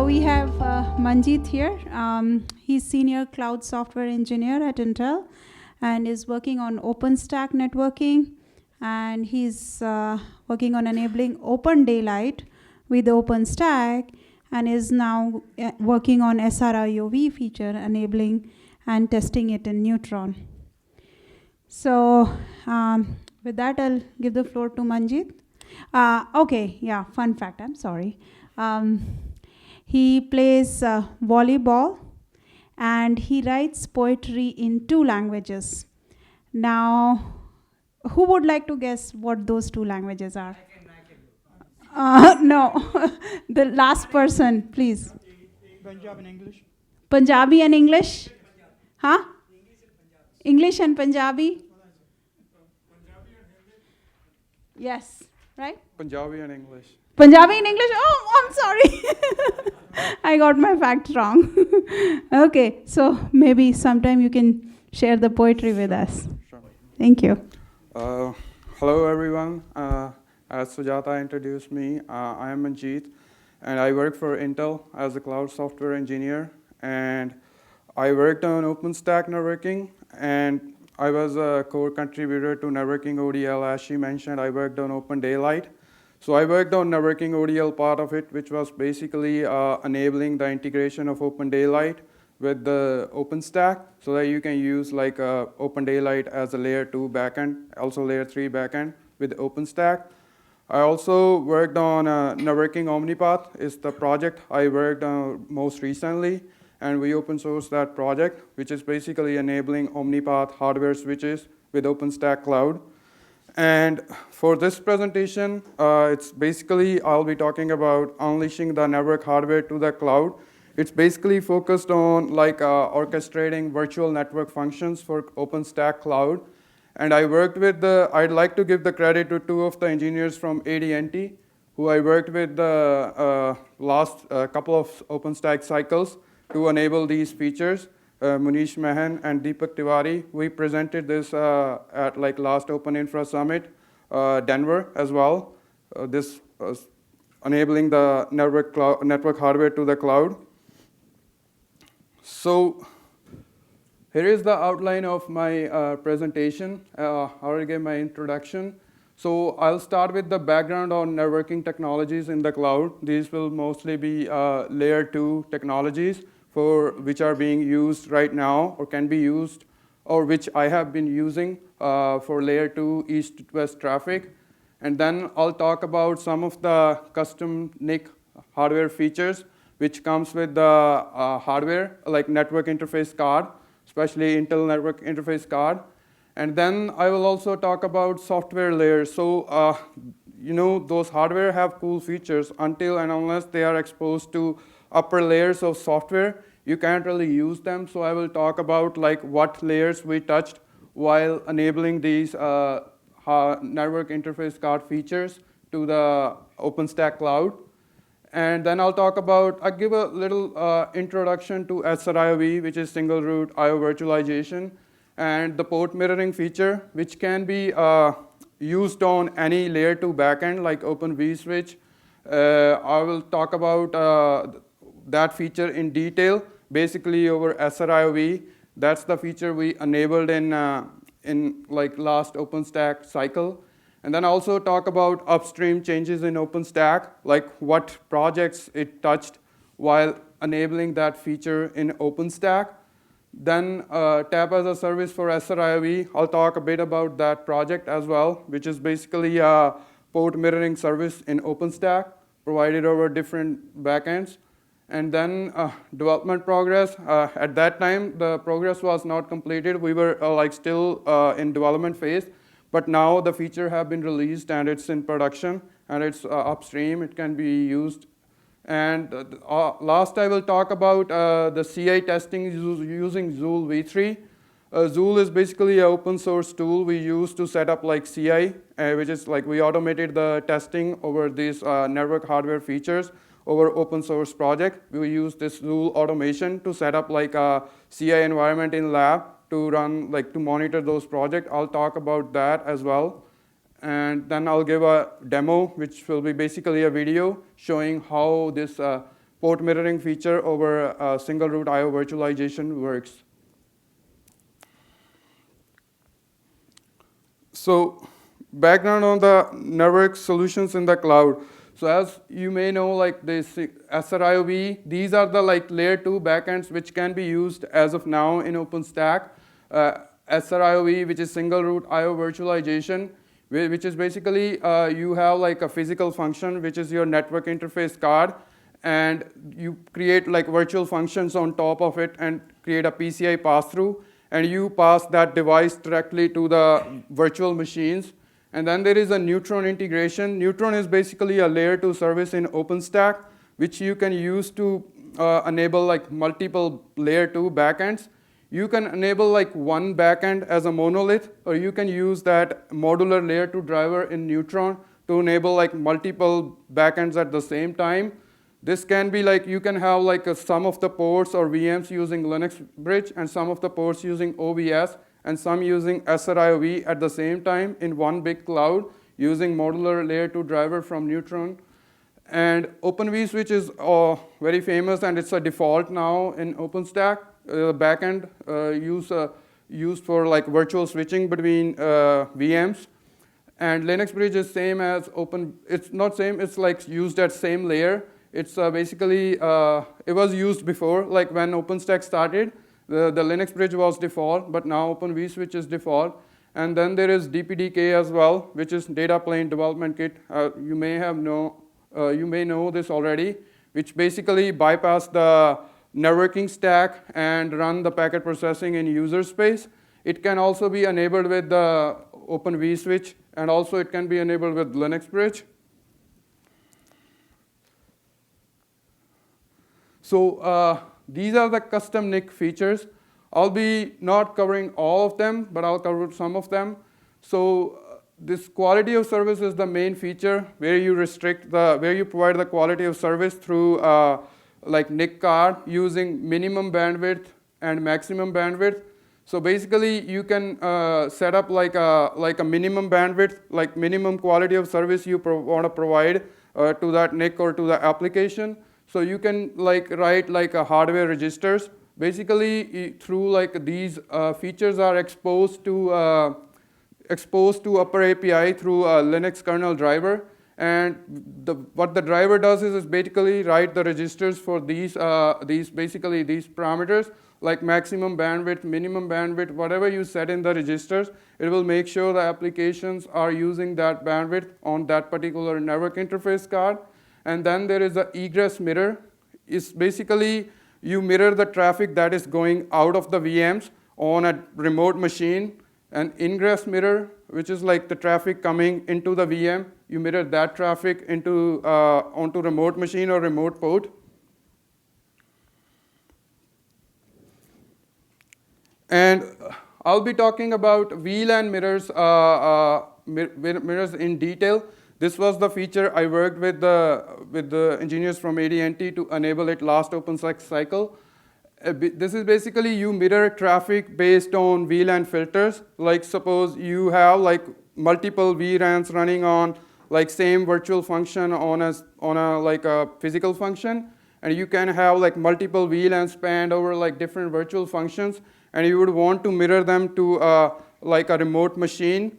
we have Manjeet here. He's Senior Cloud Software Engineer at Intel and is working on OpenStack networking. And he's working on enabling Open Daylight with OpenStack and is now working on SR-IOV feature, enabling and testing it in Neutron. So with that, I'll give the floor to Manjeet. Fun fact, I'm sorry. He plays volleyball and he writes poetry in 2 languages. Now, who would like to guess what those 2 languages are? No, the last person, please. Punjabi and English. Punjabi and English? Huh? English and Punjabi? Yes, right? Punjabi and English. Punjabi and English? Oh, I'm sorry. I got my facts wrong. Okay, so maybe sometime you can share the poetry with us. Sure. Thank you. Hello, everyone. As Sujata introduced me, I am Manjeet, and I work for Intel as a cloud software engineer. And I worked on OpenStack networking, and I was a core contributor to networking ODL. As she mentioned, I worked on Open Daylight. So I worked on networking ODL part of it, which was basically enabling the integration of Open Daylight with the OpenStack so that you can use like Open Daylight as a layer 2 backend, also layer 3 backend with OpenStack. I also worked on networking Omnipath is the project I worked on most recently, and we open sourced that project, which is basically enabling Omnipath hardware switches with OpenStack Cloud. And for this presentation, it's basically, I'll be talking about unleashing the network hardware to the cloud. It's basically focused on like orchestrating virtual network functions for OpenStack Cloud. And I worked with I'd like to give the credit to 2 of the engineers from AD&T, who I worked with the last couple of OpenStack cycles to enable these features. Munish Mehan and Deepak Tiwari. We presented this at like last Open Infra Summit, Denver as well. This was enabling the network hardware to the cloud. So here is the outline of my presentation. I already gave my introduction. So I'll start with the background on networking technologies in the cloud. These will mostly be layer 2 technologies for which are being used right now or can be used, or which I have been using for layer 2 east-west traffic. And then I'll talk about some of the custom NIC hardware features which comes with the hardware, like network interface card, especially Intel network interface card. And then I will also talk about software layers. So, those hardware have cool features until and unless they are exposed to upper layers of software, you can't really use them. So I will talk about like what layers we touched while enabling these network interface card features to the OpenStack Cloud. And then I'll give a little introduction to SR-IOV, which is single root IO virtualization, and the port mirroring feature, which can be used on any layer 2 backend like Open vSwitch. I will talk about that feature in detail, basically over SR-IOV. That's the feature we enabled in like last OpenStack cycle. And then also talk about upstream changes in OpenStack, like what projects it touched while enabling that feature in OpenStack. Then tap as a service for SR-IOV. I'll talk a bit about that project as well, which is basically a port mirroring service in OpenStack provided over different backends. And then development progress. At that time, the progress was not completed. We were still in development phase. But now the feature have been released and it's in production and it's upstream. It can be used. And last I will talk about the CI testing using Zul v3. Zul is basically an open source tool we use to set up like CI, which is like we automated the testing over these network hardware features over open source project. We use this Zul automation to set up like a CI environment in lab to run, like to monitor those projects. I'll talk about that as well. And then I'll give a demo, which will be basically a video showing how this port mirroring feature over single root I/O virtualization works. So background on the network solutions in the cloud. So as you may know, like this SR-IOV, these are the like layer 2 backends which can be used as of now in OpenStack. SR-IOV, which is single root I/O virtualization, which is basically you have like a physical function, which is your network interface card, and you create like virtual functions on top of it and create a PCI pass-through, and you pass that device directly to the virtual machines. And then there is a Neutron integration. Neutron is basically a layer 2 service in OpenStack, which you can use to enable like multiple layer 2 backends. You can enable like one backend as a monolith, or you can use that modular layer 2 driver in Neutron to enable like multiple backends at the same time. This can be like, you can have like some of the ports or VMs using Linux Bridge, and some of the ports using OVS, and some using SR-IOV at the same time in one big cloud using modular layer 2 driver from Neutron. And Open vSwitch is very famous, and it's a default now in OpenStack. Backend used for like virtual switching between VMs. And Linux Bridge is same as Open. It's not same. It's like used at same layer. It's basically it was used before, like when OpenStack started. The Linux Bridge was default, but now Open vSwitch is default. And then there is DPDK as well, which is Data Plane Development Kit. You may know this already, which basically bypass the networking stack and run the packet processing in user space. It can also be enabled with the Open vSwitch, and also it can be enabled with Linux Bridge. So these are the custom NIC features. I'll be not covering all of them, but I'll cover some of them. So this quality of service is the main feature where you provide the quality of service through like NIC card using minimum bandwidth and maximum bandwidth. So basically you can set up like a minimum bandwidth, like minimum quality of service you want to provide to that NIC or to the application. So you can like write like a hardware registers. Basically, through like these features are exposed to upper API through a Linux kernel driver. And what the driver does is basically write the registers for these parameters, like maximum bandwidth, minimum bandwidth, whatever you set in the registers. It will make sure the applications are using that bandwidth on that particular network interface card. And then there is an egress mirror. It's basically you mirror the traffic that is going out of the VMs on a remote machine. An ingress mirror, which is like the traffic coming into the VM, you mirror that traffic onto remote machine or remote port. And I'll be talking about VLAN mirrors, mirrors in detail. This was the feature I worked with the engineers from AT&T to enable it last OpenStack cycle. This is basically you mirror traffic based on VLAN filters. Like suppose you have like multiple VLANs running on like same virtual function on a physical function, and you can have like multiple VLANs spanned over like different virtual functions, and you would want to mirror them to like a remote machine.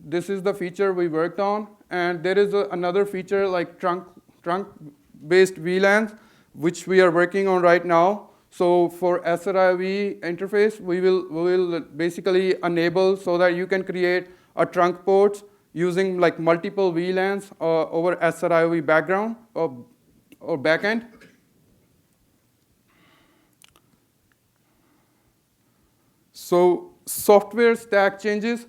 This is the feature we worked on, and there is another feature like trunk-based VLANs, which we are working on right now. So for SR-IOV interface, we will basically enable so that you can create a trunk port using like multiple VLANs over SR-IOV background or backend. So software stack changes.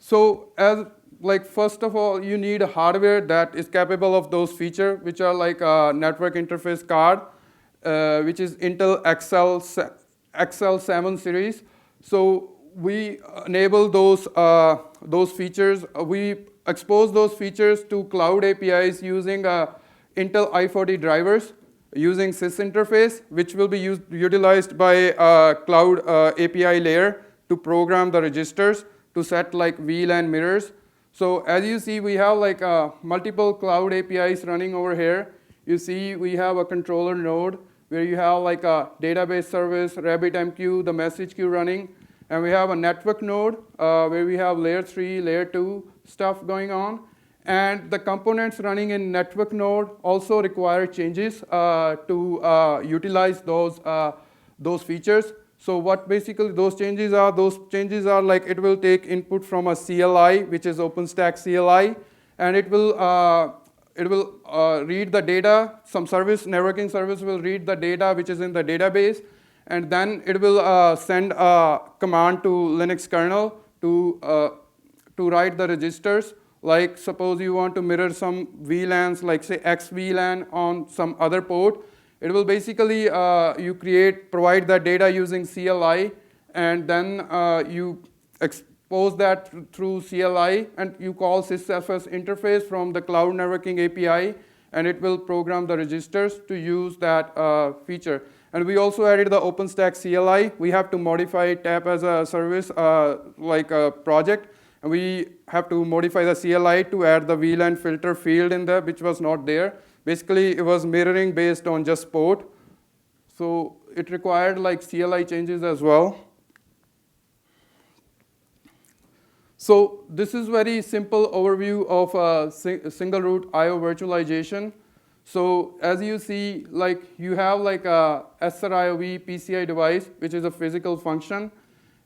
So as like first of all, you need a hardware that is capable of those features, which are like a network interface card, which is Intel XL7 series. So we enable those features. We expose those features to cloud APIs using Intel i40 drivers using sys interface, which will be utilized by a cloud API layer to program the registers to set like VLAN mirrors. So as you see, we have like multiple cloud APIs running over here. you see we have a controller node where you have like a database service, RabbitMQ, the message queue running. And we have a network node where we have layer 3, layer 2 stuff going on. And the components running in network node also require changes to utilize those features. So what basically those changes are like it will take input from a CLI, which is OpenStack CLI, and it will read the data. Some service, networking service will read the data which is in the database, and then it will send a command to Linux kernel to write the registers. Like suppose you want to mirror some VLANs, like say X VLAN on some other port. It will basically, provide that data using CLI, and then you expose that through CLI, and you call sysfs interface from the cloud networking API, and it will program the registers to use that feature. And we also added the OpenStack CLI. We have to modify tap as a service like a project, and we have to modify the CLI to add the VLAN filter field in there, which was not there. Basically, it was mirroring based on just port. So it required like CLI changes as well. So this is very simple overview of single root IO virtualization. So as you see, like you have like a SR-IOV PCI device, which is a physical function,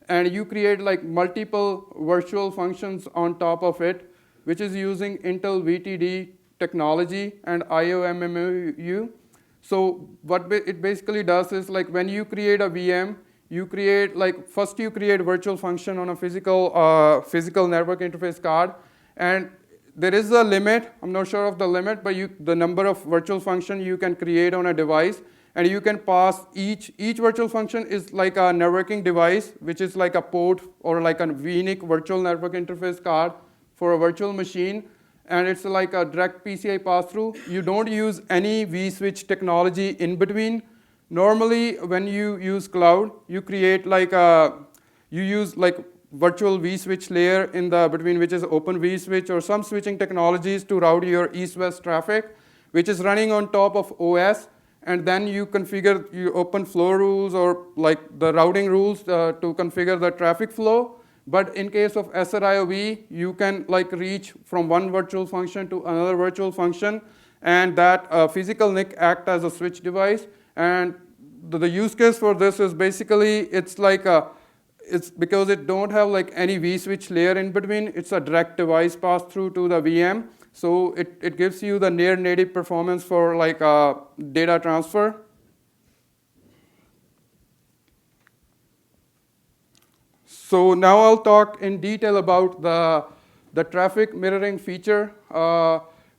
and you create like multiple virtual functions on top of it, which is using Intel VTD technology and IOMMU. So what it basically does is like when you create a VM, you create like first you create virtual function on a physical network interface card, and there is a limit. I'm not sure of the limit, but the number of virtual function you can create on a device, and you can pass each virtual function is like a networking device, which is like a port or like a VNIC virtual network interface card for a virtual machine. And it's like a direct PCI pass-through. You don't use any vSwitch technology in between. Normally, when you use cloud, you create like you use like virtual vSwitch layer in the between, which is open vSwitch or some switching technologies to route your east-west traffic, which is running on top of OS. And then you configure, you open flow rules or like the routing rules to configure the traffic flow. But in case of SR-IOV, you can like reach from one virtual function to another virtual function, and that physical NIC act as a switch device. And the use case for this is basically it's like it's because it don't have like any vSwitch layer in between. It's a direct device pass through to the VM, so it gives you the near native performance for like data transfer. So now I'll talk in detail about the traffic mirroring feature,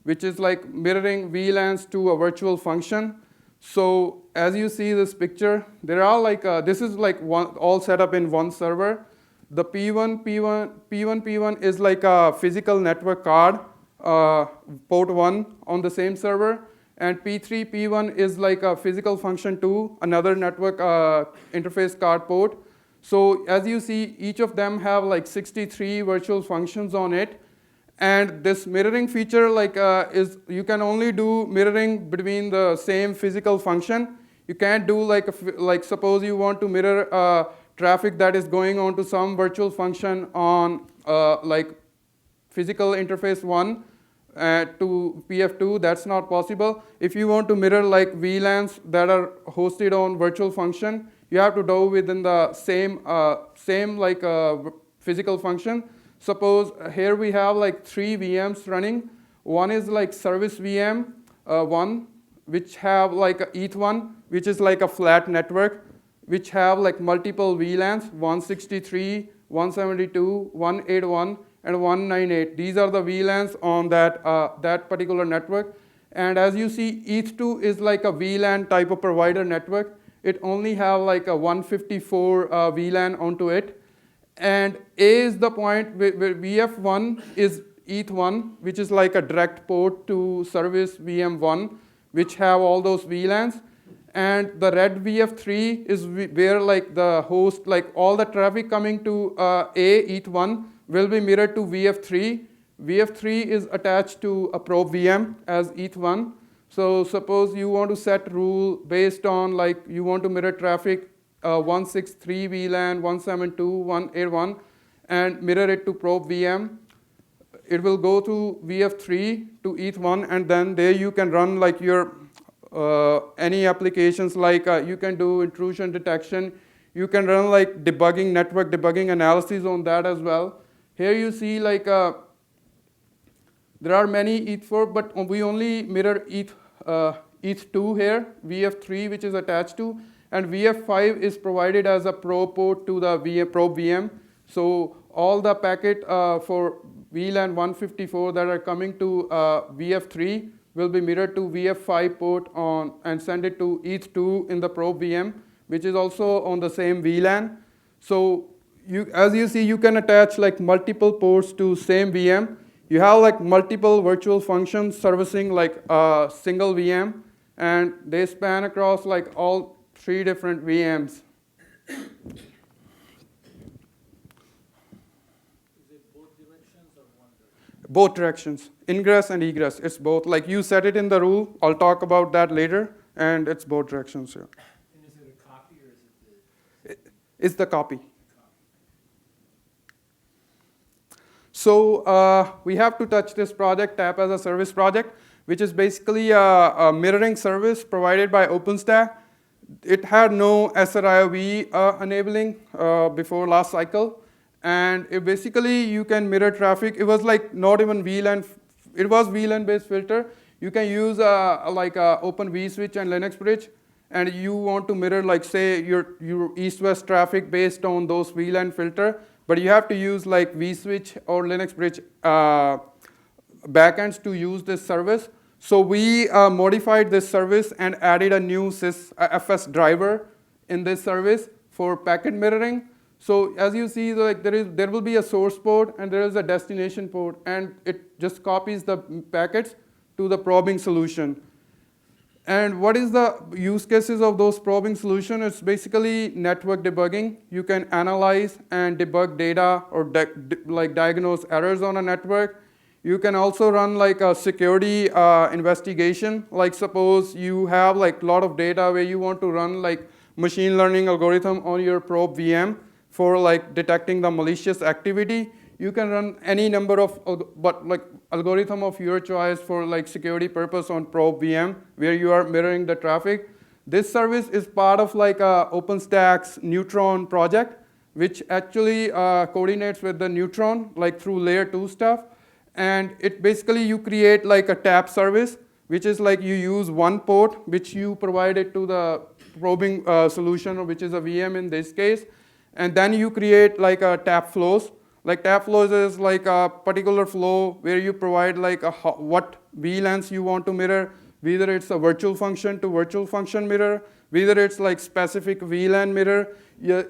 which is like mirroring VLANs to a virtual function. So as you see this picture, there are like this is like all set up in one server. The P1 is like a physical network card, port 1 on the same server, and P1 is like a physical function 2, another network interface card port. So as you see, each of them have like 63 virtual functions on it. And this mirroring feature like is you can only do mirroring between the same physical function. You can't do like suppose you want to mirror traffic that is going on to some virtual function on like physical interface 1 to PF2, that's not possible. If you want to mirror like VLANs that are hosted on virtual function, you have to do within the same like physical function. Suppose here we have like 3 VMs running. One is like service VM 1, which have like ETH1, which is like a flat network, which have like multiple VLANs, 163, 172, 181, and 198. These are the VLANs on that particular network. And as you see, ETH2 is like a VLAN type of provider network. It only have like a 154 VLAN onto it. And A is the point where VF1 is ETH1, which is like a direct port to service VM1, which have all those VLANs. And the red VF3 is where like the host, like all the traffic coming to A, ETH1, will be mirrored to VF3. VF3 is attached to a probe VM as ETH1. So suppose you want to set rule based on like you want to mirror traffic 163 VLAN, 172, 181 and mirror it to probe VM. It will go to VF3 to ETH1 and then there you can run like your any applications like you can do intrusion detection. You can run like debugging, network debugging analysis on that as well. Here you see like there are many ETH4, but we only mirror ETH2 here, VF3 which is attached to, and VF5 is provided as a probe port to the probe VM. So all the packet for VLAN 154 that are coming to VF3 will be mirrored to VF5 port on and send it to ETH2 in the probe VM, which is also on the same VLAN. So as you see, you can attach like multiple ports to same VM. You have like multiple virtual functions servicing like a single VM, and they span across like all 3 different VMs. Is it both directions or one direction? Both directions, ingress and egress. It's both. Like you set it in the rule. I'll talk about that later, and it's both directions here. And is it a copy or is it It's the copy. So we have to touch this project, Tap as a Service project, which is basically a mirroring service provided by OpenStack. It had no SR-IOV enabling before last cycle. And it basically, you can mirror traffic. It was like not even VLAN. It was VLAN-based filter. You can use like a Open vSwitch and Linux bridge. And you want to mirror, like, say, your east-west traffic based on those VLAN filter. But you have to use like vSwitch or Linux bridge backends to use this service. So we modified this service and added a new sysfs driver in this service for packet mirroring. So as you see, like there will be a source port and there is a destination port, and it just copies the packets to the probing solution. And what is the use cases of those probing solutions? It's basically network debugging. You can analyze and debug data or like diagnose errors on a network. You can also run like a security investigation. Like suppose you have like a lot of data where you want to run like machine learning algorithm on your probe VM for like detecting the malicious activity. You can run any number of algorithm of your choice for like security purpose on probe VM where you are mirroring the traffic. This service is part of like OpenStack's Neutron project, which actually coordinates with the Neutron like through layer 2 stuff. And it basically you create like a tap service, which is like you use one port which you provided to the probing solution, which is a VM in this case. And then you create like a tap flows. Like tap flows is like a particular flow where you provide like what VLANs you want to mirror, whether it's a virtual function to virtual function mirror, whether it's like specific VLAN mirror.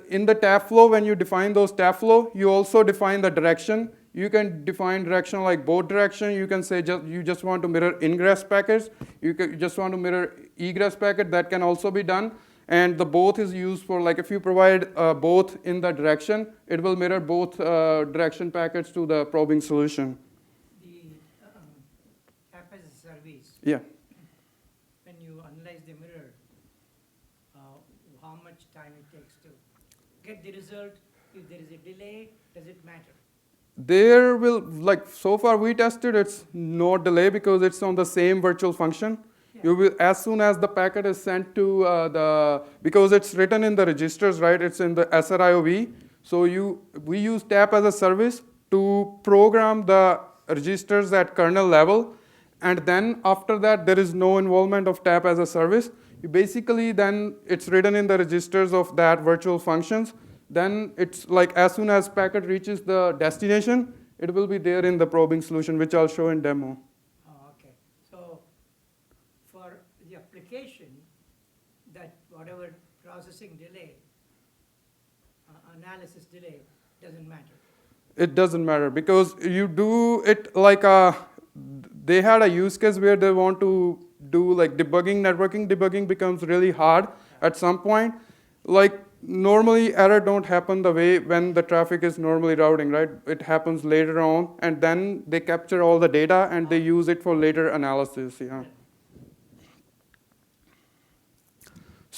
In the tap flow, when you define those tap flow, you also define the direction. You can define direction like both direction. You can say you just want to mirror ingress packets. You just want to mirror egress packet. That can also be done. And the both is used for like if you provide both in the direction, it will mirror both direction packets to the probing solution. The app as a service, Yeah. when you analyze the mirror, how much time it takes to get the result? If there is a delay, does it matter? There will, like so far we tested, it's no delay because it's on the same virtual function. You will, as soon as the packet is sent to because it's written in the registers, right? It's in the SR-IOV. So we use tap as a service to program the registers at kernel level. And then after that, there is no involvement of tap as a service. You basically then it's written in the registers of that virtual functions. Then it's like as soon as packet reaches the destination, it will be there in the probing solution, which I'll show in demo. Okay. So for the application, that whatever processing delay, analysis delay doesn't matter. It doesn't matter because you do it like they had a use case where they want to do like debugging, networking debugging becomes really hard at some point. Like normally error don't happen the way when the traffic is normally routing, right? It happens later on and then they capture all the data and they use it for later analysis, yeah.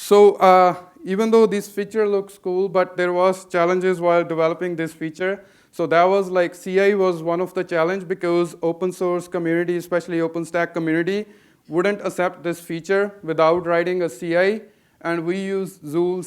So even though this feature looks cool, but there was challenges while developing this feature. So that was like CI was one of the challenge because open source community, especially OpenStack community, wouldn't accept this feature without writing a CI. And we use Zul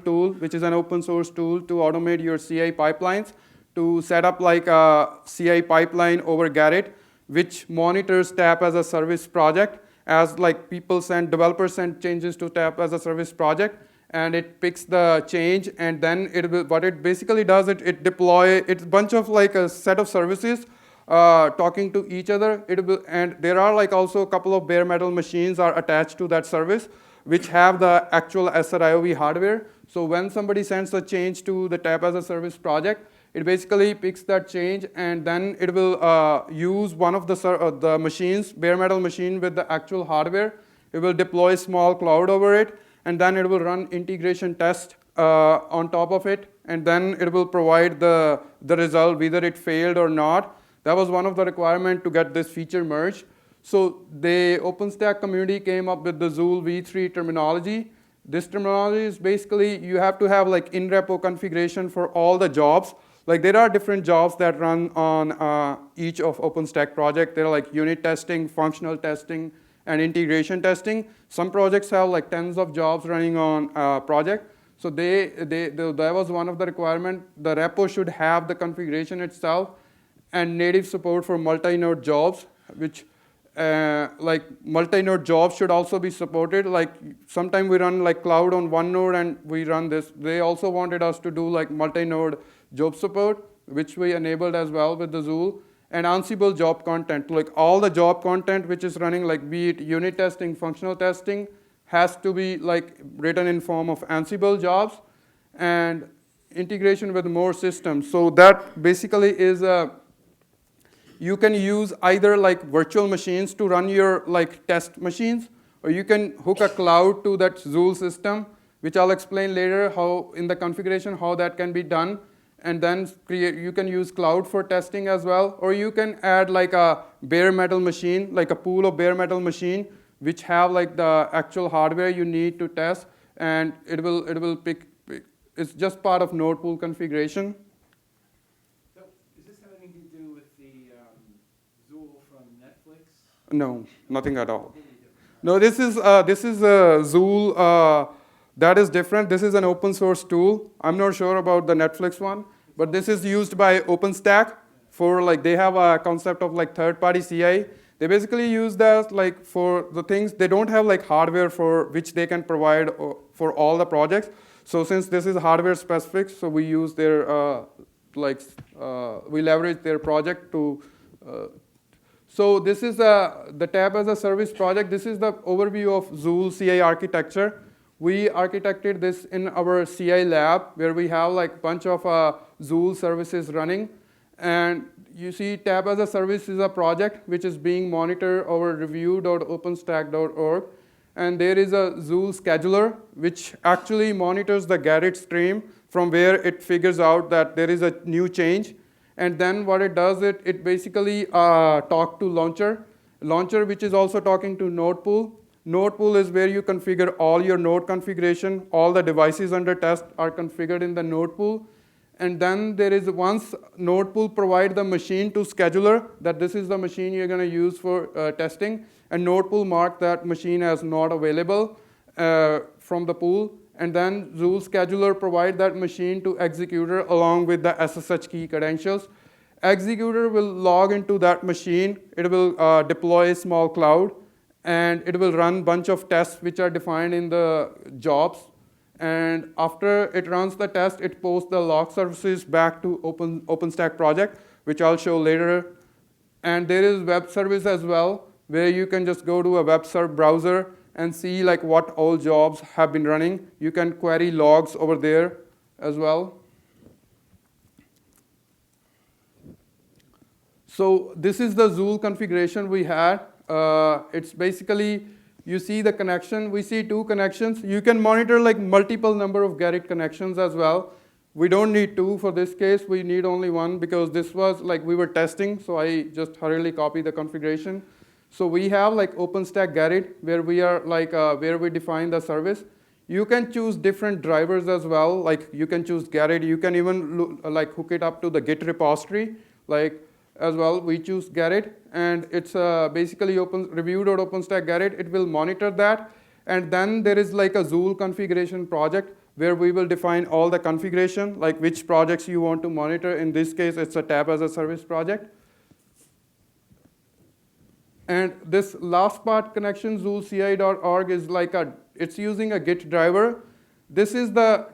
tool, which is an open source tool to automate your CI pipelines, to set up like a CI pipeline over Gerrit, which monitors tap as a service project as like developers send changes to tap as a service project, and it picks the change, and then what it basically does, it deploy, it's a bunch of like a set of services talking to each other. And there are like also a couple of bare metal machines are attached to that service, which have the actual SR-IOV hardware. So when somebody sends a change to the tap as a service project, it basically picks that change, and then it will use one of the machines, bare metal machine with the actual hardware. It will deploy small cloud over it, and then it will run integration test on top of it, and then it will provide the result, whether it failed or not. That was one of the requirements to get this feature merged. So the OpenStack community came up with the Zul v3 terminology. This terminology is basically you have to have like in-repo configuration for all the jobs. Like there are different jobs that run on each of OpenStack project. They're like unit testing, functional testing, and integration testing. Some projects have like tens of jobs running on project. So that was one of the requirements. The repo should have the configuration itself and native support for multi-node jobs, which like multi-node jobs should also be supported. Like sometimes we run like cloud on one node and we run this. They also wanted us to do like multi-node job support, which we enabled as well with the Zul. And Ansible job content, like all the job content which is running, like be it unit testing, functional testing, has to be like written in form of Ansible jobs, and integration with more systems. So that basically is you can use either like virtual machines to run your like test machines, or you can hook a cloud to that Zul system, which I'll explain later how in the configuration how that can be done. And then you can use cloud for testing as well, or you can add like a bare metal machine, like a pool of bare metal machine, which have like the actual hardware you need to test, and it will pick. It's just part of node pool configuration. So, is this having to do with the Zul from Netflix? No, nothing at all. No, this is Zul. That is different. This is an open source tool. I'm not sure about the Netflix one, but this is used by OpenStack for like they have a concept of like third-party CI. They basically use that like for the things they don't have like hardware for which they can provide for all the projects. So since this is hardware specific, so we use their we leverage their project to. So this is the tab as a service project. This is the overview of Zul CI architecture. We architected this in our CI lab where we have like a bunch of Zul services running. And you see tab as a service is a project which is being monitored over review.openstack.org. And there is a Zul scheduler which actually monitors the Gerrit stream from where it figures out that there is a new change. And then what it does, it basically talk to launcher which is also talking to node pool. Node pool is where you configure all your node configuration. All the devices under test are configured in the node pool. And then there is once node pool provide the machine to scheduler that this is the machine you're going to use for testing. And node pool mark that machine as not available from the pool. And then Zul scheduler provide that machine to executor along with the SSH key credentials. Executor will log into that machine. It will deploy a small cloud. And it will run a bunch of tests which are defined in the jobs. And after it runs the test, it posts the log services back to OpenStack project, which I'll show later. And there is web service as well, where you can just go to a web server browser and see like what all jobs have been running. You can query logs over there as well. So this is the Zul configuration we had. It's basically, you see the connection. We see two connections. You can monitor like multiple number of Gerrit connections as well. We don't need two for this case. We need only one because this was like we were testing. So I just hurriedly copied the configuration. So we have like OpenStack Garrett, where we are like where we define the service. You can choose different drivers as well. Like you can choose Garrett. You can even like hook it up to the Git repository. Like as well, we choose Garrett, and it's basically review.openstack Garrett. It will monitor that, and then there is like a Zul configuration project where we will define all the configuration, like which projects you want to monitor. In this case, it's a tab as a service project. And this last part connection, zulci.org, is like it's using a Git driver. This is the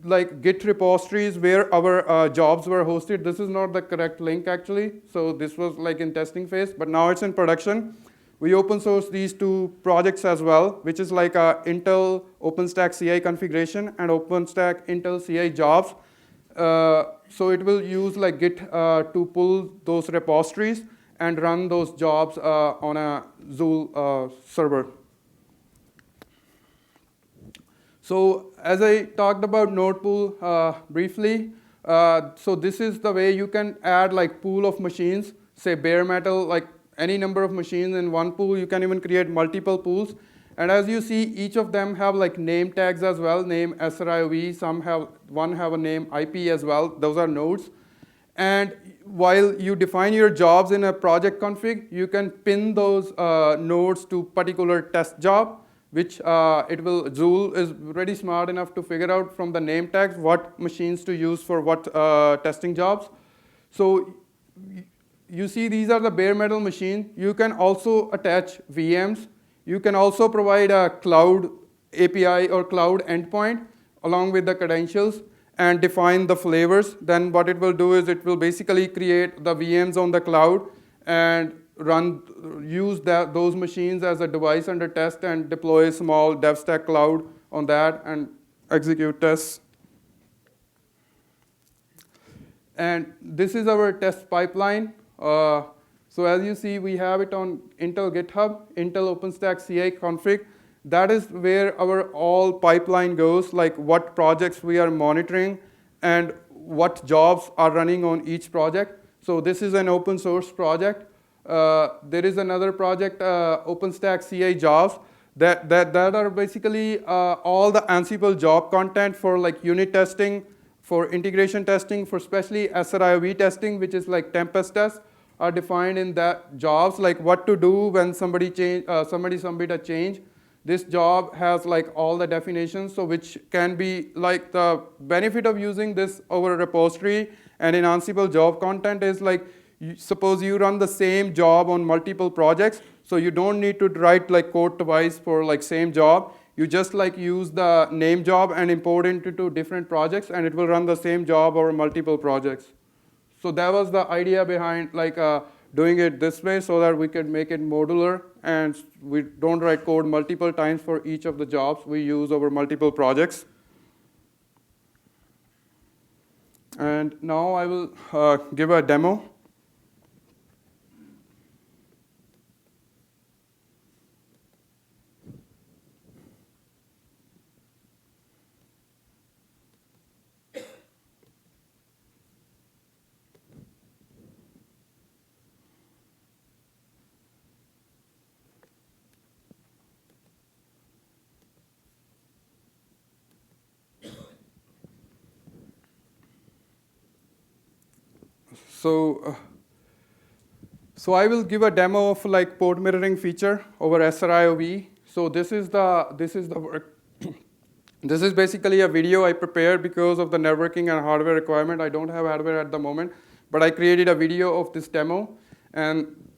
like Git repositories where our jobs were hosted. This is not the correct link actually. So this was like in testing phase, but now it's in production. We open source these two projects as well, which is like Intel OpenStack CI configuration and OpenStack Intel CI jobs. So it will use like Git to pull those repositories and run those jobs on a Zul server. So as I talked about node pool briefly, so this is the way you can add like pool of machines, say bare metal, like any number of machines in one pool. You can even create multiple pools. And as you see, each of them have like name tags as well, name SR-IOV, one have a name IP as well. Those are nodes. And while you define your jobs in a project config, you can pin those nodes to particular test job, which Zul is really smart enough to figure out from the name tags what machines to use for what testing jobs. So you see these are the bare metal machine. You can also attach VMs. You can also provide a cloud API or cloud endpoint along with the credentials and define the flavors. Then what it will do is it will basically create the VMs on the cloud and use those machines as a device under test and deploy a small DevStack cloud on that and execute tests. And this is our test pipeline. So as you see, we have it on Intel GitHub, Intel OpenStack CI config. That is where our all pipeline goes, like what projects we are monitoring and what jobs are running on each project. So this is an open source project. There is another project, OpenStack CI jobs, that are basically all the Ansible job content for like unit testing, for integration testing, for especially SR-IOV testing, which is like Tempest tests, are defined in that jobs, like what to do when somebody submit a change. This job has like all the definitions, so which can be like the benefit of using this over a repository and in Ansible job content is like, suppose you run the same job on multiple projects, so you don't need to write like code twice for like same job. You just like use the name job and import it into different projects, and it will run the same job over multiple projects. So that was the idea behind like doing it this way so that we could make it modular and we don't write code multiple times for each of the jobs we use over multiple projects. And now I will give a demo. So I will give a demo of like port mirroring feature over SR-IOV. So this is the work. This is basically a video I prepared because of the networking and hardware requirement. I don't have hardware at the moment, but I created a video of this demo. And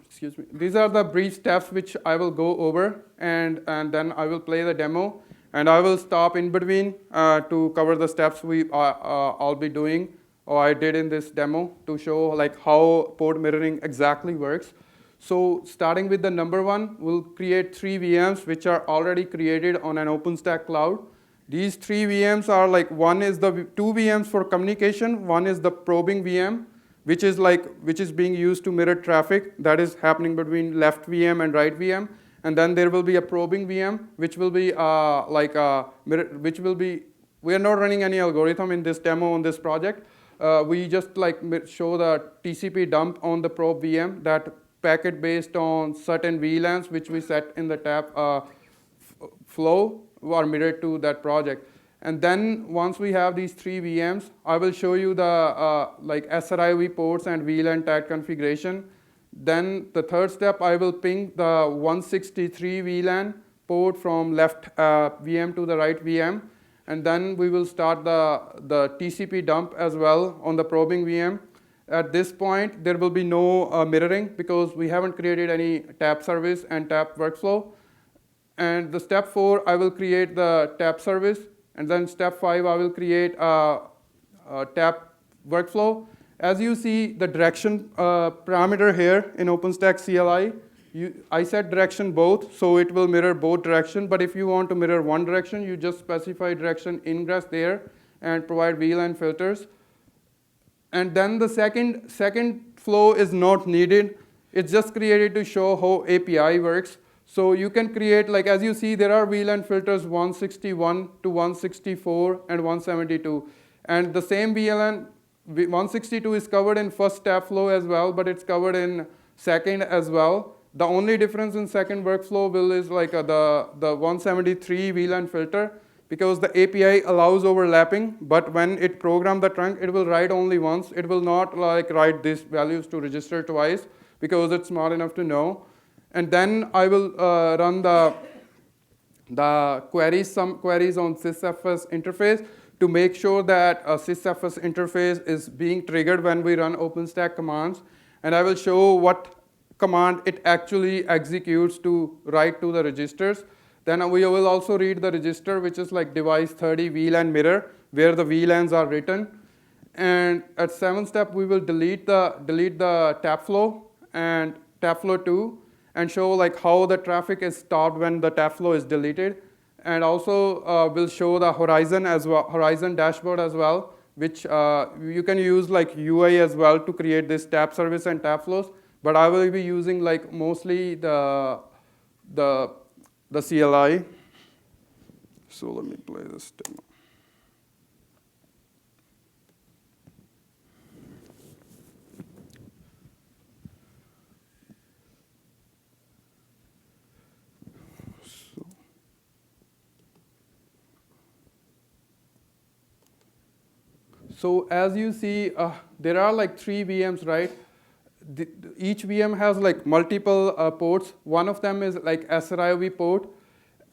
excuse me, these are the brief steps which I will go over, and then I will play the demo, and I will stop in between to cover the steps I'll be doing or I did in this demo to show like how port mirroring exactly works. So starting with the number one, we'll create 3 VMs which are already created on an OpenStack cloud. These 3 VMs are like, one is the 2 VMs for communication, one is the probing VM, which is being used to mirror traffic that is happening between left VM and right VM. And then there will be a probing VM, which will be we are not running any algorithm in this demo on this project. We just like show the TCP dump on the probe VM that packet based on certain VLANs which we set in the tap flow are mirrored to that project. And then once we have these 3 VMs, I will show you the like SR-IOV ports and VLAN tag configuration. Then the third step, I will ping the 163 VLAN port from left VM to the right VM. And then we will start the TCP dump as well on the probing VM. At this point, there will be no mirroring because we haven't created any tap service and tap workflow. And the step 4, I will create the tap service. And then step 5, I will create a tap workflow. As you see, the direction parameter here in OpenStack CLI, I set direction both, so it will mirror both direction. But if you want to mirror one direction, you just specify direction ingress there and provide VLAN filters. And then the second flow is not needed. It's just created to show how API works. So you can create, like as you see, there are VLAN filters 161 to 164 and 172. And the same VLAN 162 is covered in first tap flow as well, but it's covered in second as well. The only difference in second workflow is like the 173 VLAN filter, because the API allows overlapping, but when it programs the trunk, it will write only once. It will not like write these values to register twice because it's smart enough to know. And then I will run the queries, some queries on sysfs interface to make sure that a sysfs interface is being triggered when we run OpenStack commands. And I will show what command it actually executes to write to the registers. Then we will also read the register, which is like device 30 VLAN mirror, where the VLANs are written. And at 7th step, we will delete the tap flow and tap flow 2 and show like how the traffic is stopped when the tap flow is deleted. And also we'll show the horizon as well, horizon dashboard as well, which you can use like UI as well to create this tap service and tap flows. But I will be using like mostly the CLI. So let me play this demo. So as you see, there are like 3 VMs, right? Each VM has like multiple ports. One of them is like SR-IOV port,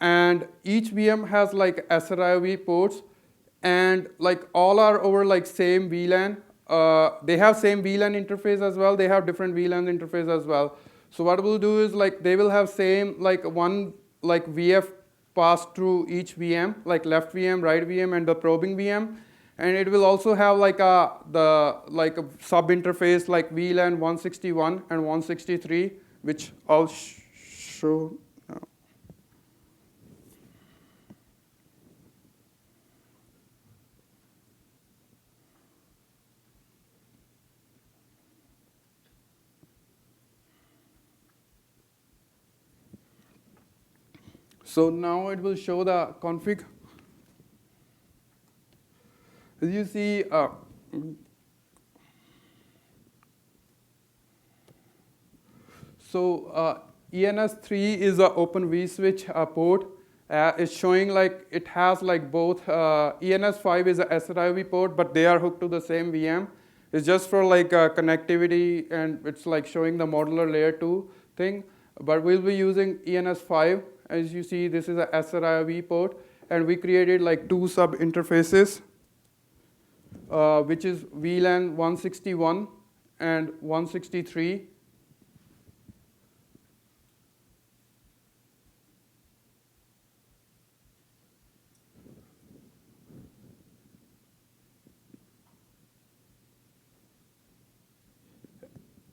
and each VM has like SR-IOV ports, and like all are over like same VLAN. They have same VLAN interface as well. They have different VLAN interface as well. So what we'll do is like they will have same like one like VF passed through each VM, like left VM, right VM, and the probing VM. And it will also have like a sub interface like VLAN 161 and 163, which I'll show now. So now it will show the config. As you see, ENS3 is an Open vSwitch port. It's showing like it has like both. ENS5 is a SR-IOV port, but they are hooked to the same VM. It's just for like connectivity, and it's like showing the modular layer 2 thing. But we'll be using ENS5. As you see, this is a SR-IOV port, and we created like 2 sub interfaces. Which is VLAN 161 and 163.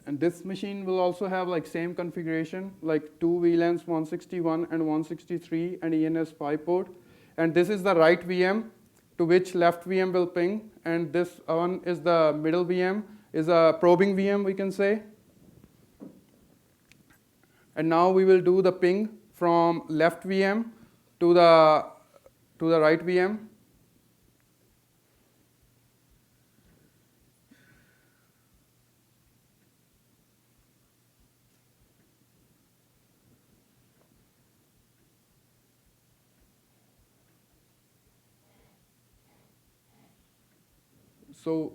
And this machine will also have like same configuration, like 2 VLANs 161 and 163 and ENS5 port. And this is the right VM to which left VM will ping, and this one is the middle VM, is a probing VM, we can say. And now we will do the ping from left VM to the right VM. So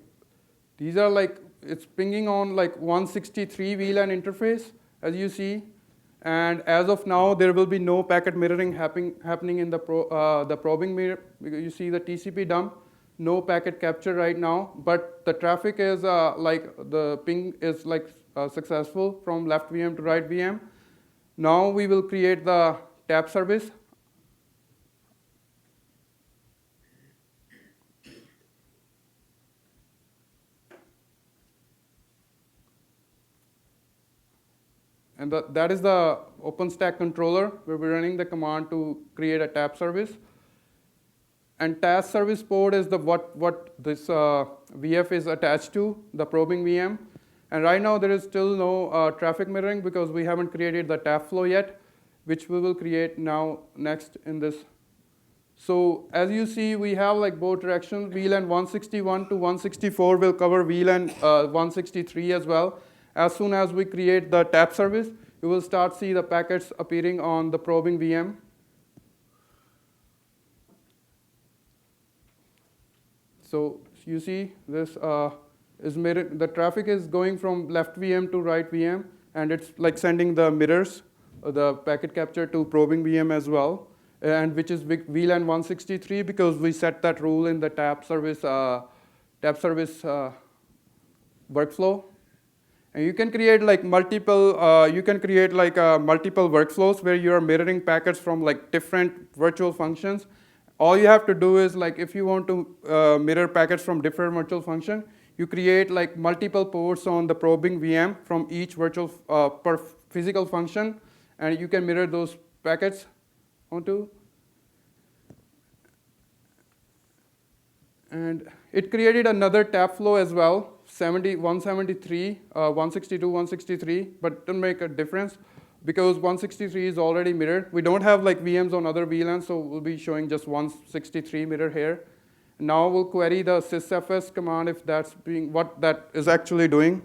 these are like, it's pinging on like 163 VLAN interface, as you see. And as of now, there will be no packet mirroring happening in the probing mirror. You see the TCP dump, no packet capture right now, but the traffic is like, the ping is like successful from left VM to right VM. Now we will create the tap service. And that is the OpenStack controller where we're running the command to create a tap service. And task service port is the what this VF is attached to, the probing VM. And right now there is still no traffic mirroring because we haven't created the tap flow yet, which we will create now next in this. So as you see, we have like both directions. VLAN 161 to 164 will cover VLAN 163 as well. As soon as we create the tap service, you will start see the packets appearing on the probing VM. So you see this is mirrored. The traffic is going from left VM to right VM, and it's like sending the mirrors, the packet capture to probing VM as well, and which is VLAN 163 because we set that rule in the tap service workflow. And you can create like multiple multiple workflows where you are mirroring packets from like different virtual functions. All you have to do is like if you want to mirror packets from different virtual function, you create like multiple ports on the probing VM from each virtual per physical function, and you can mirror those packets onto. And it created another tap flow as well. 173, 162, 163, but it doesn't make a difference because 163 is already mirrored. We don't have like VMs on other VLANs, so we'll be showing just 163 mirror here. Now we'll query the sysfs command if that's being what that is actually doing.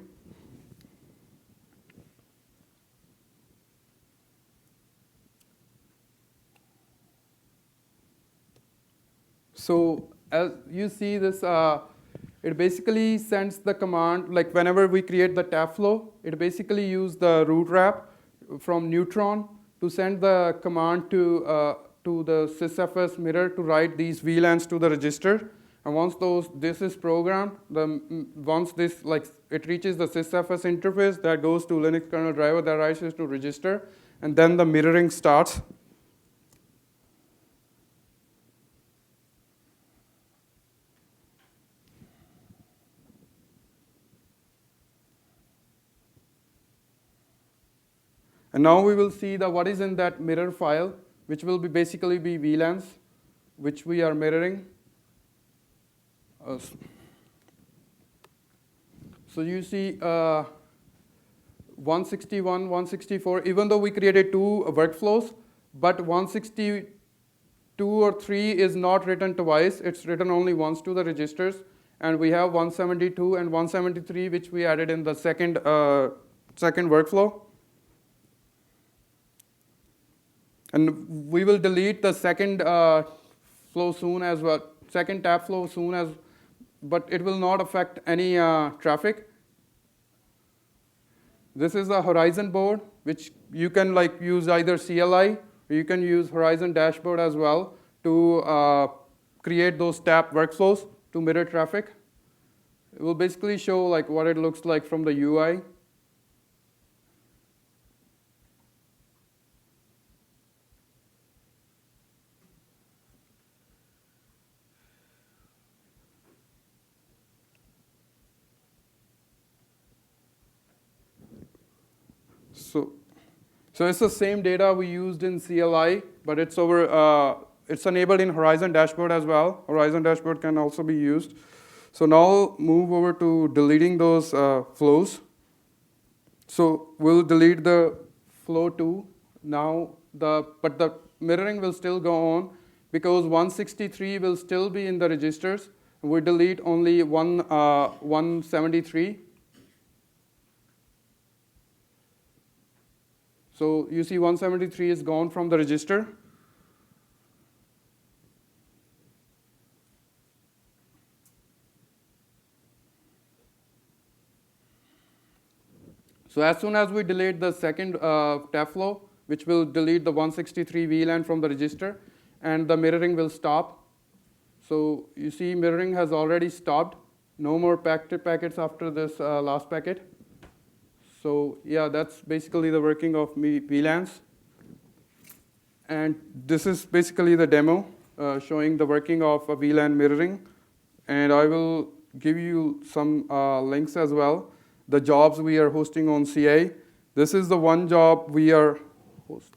So as you see this, it basically sends the command, like whenever we create the tap flow, it basically uses the root wrap from Neutron to send the command to the sysfs mirror to write these VLANs to the register. And once this is programmed, once this it reaches the sysfs interface, that goes to Linux kernel driver, that writes it to register, and then the mirroring starts. And now we will see what is in that mirror file, which will basically be VLANs, which we are mirroring. So you see 161, 164, even though we created two workflows, but 162 or 3 is not written twice, it's written only once to the registers. And we have 172 and 173, which we added in the second workflow. And we will delete the second flow soon as well, second tap flow soon as, but it will not affect any traffic. This is the Horizon board, which you can use either CLI, or you can use Horizon dashboard as well to create those tap workflows to mirror traffic. It will basically show what it looks like from the UI. So it's the same data we used in CLI, but it's enabled in Horizon dashboard as well. Horizon dashboard can also be used. So now move over to deleting those flows. So we'll delete the flow 2 now, but the mirroring will still go on because 163 will still be in the registers. We delete only 173. So you see 173 is gone from the register. So as soon as we delete the second tap flow, which will delete the 163 VLAN from the register, and the mirroring will stop. So you see mirroring has already stopped. No more packets after this last packet. So yeah, that's basically the working of VLANs. And this is basically the demo showing the working of a VLAN mirroring. And I will give you some links as well. The jobs we are hosting on CA. This is the one job we are hosting.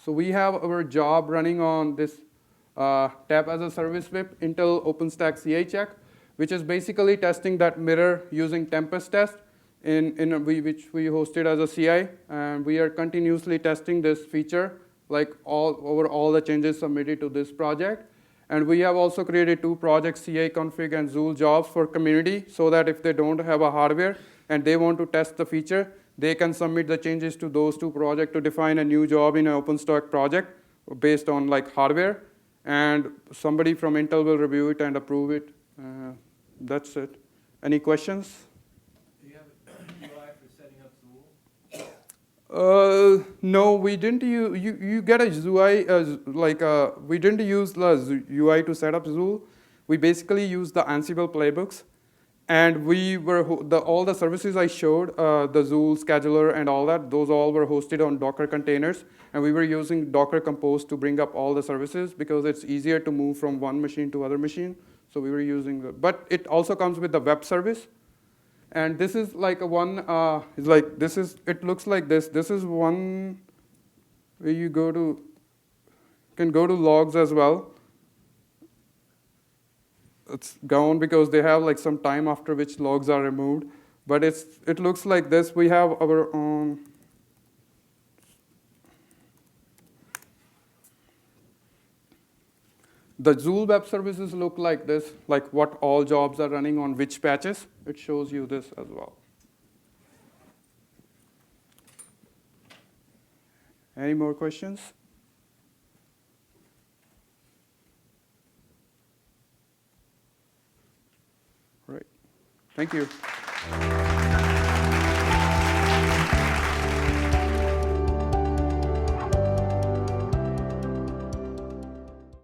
So we have our job running on this Tap as a Service VIP Intel OpenStack CA check, which is basically testing that mirror using Tempest test, which we hosted as a CI. And we are continuously testing this feature like over all the changes submitted to this project. And we have also created 2 projects, CA config and Zul jobs for community, so that if they don't have a hardware and they want to test the feature, they can submit the changes to those 2 projects to define a new job in an OpenStack project based on like hardware. And somebody from Intel will review it and approve it. That's it. Any questions? Do you have a UI for setting up Zul? No, we didn't use, you get a UI, we didn't use the UI to set up Zul. We basically used the Ansible playbooks. And we were, all the services I showed, the Zul scheduler and all that, those all were hosted on Docker containers. And we were using Docker Compose to bring up all the services because it's easier to move from one machine to other machine. So we were using, but it also comes with the web service. And this is like a one, it looks like this. This is one where you can go to logs as well. It's gone because they have like some time after which logs are removed. But it looks like this. We have our own. The Zul web services look like this, like what all jobs are running on which patches. It shows you this as well. Any more questions? Right. Thank you.